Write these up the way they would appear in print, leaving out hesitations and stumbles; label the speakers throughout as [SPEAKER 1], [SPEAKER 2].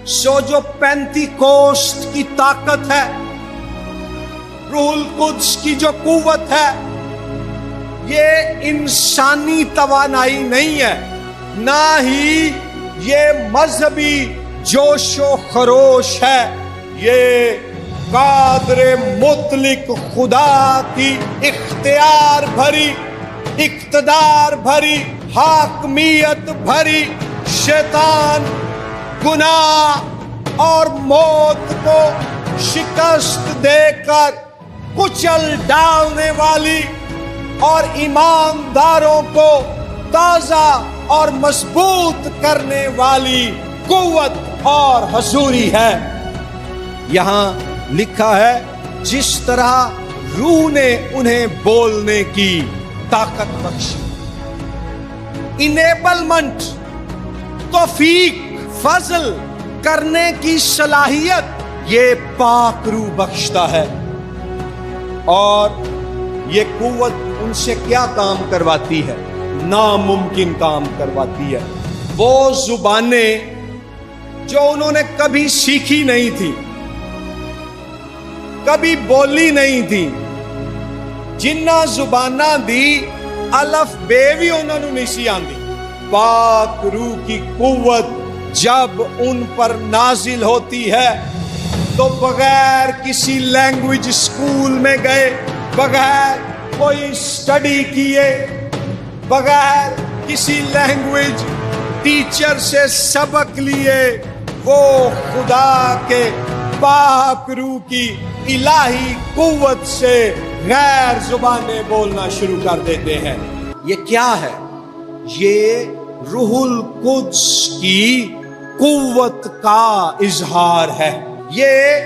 [SPEAKER 1] सो जो पेंतिकोस्त की ताकत है, रूहुल कुद्स की जो कुव्वत है, ये इंसानी तवानाई नहीं है, ना ही ये मजहबी जोशो खरोश है। ये कादरे मुतलिक खुदा की इख्तियार भरी, इक्तदार भरी, हाकमियत भरी, शैतान, गुनाह और मौत को शिकस्त देकर कुचल डालने वाली और ईमानदारों को ताजा और मजबूत करने वाली कुव्वत और हजूरी है। यहां लिखा है जिस तरह रूह ने उन्हें बोलने की ताकत बख्शी, इनेबलमेंट, तौफीक, फजल करने की सलाहियत ये पाक रूह बख्शता है। और ये कुव्वत उनसे क्या काम करवाती है? नामुमकिन काम करवाती है। वो जुबानें जो उन्होंने कभी सीखी नहीं थी, कभी बोली नहीं थी, जिन्ना जुबाना दी अलफ बे भी उन्होंने नहीं सी आंदी, पाक रूह की कुव्वत जब उन पर नाजिल होती है तो बगैर किसी लैंग्वेज स्कूल में गए, बगैर कोई स्टडी किए, बगैर किसी लैंग्वेज टीचर से सबक लिए, वो खुदा के पाक रूह की इलाही कुव्वत से गैर जुबानें बोलना शुरू कर देते हैं। ये क्या है? ये रूहुल कुद्स की कुव्वत का इजहार है। ये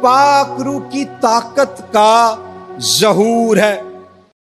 [SPEAKER 1] पाक रूह की ताकत का ज़हूर है।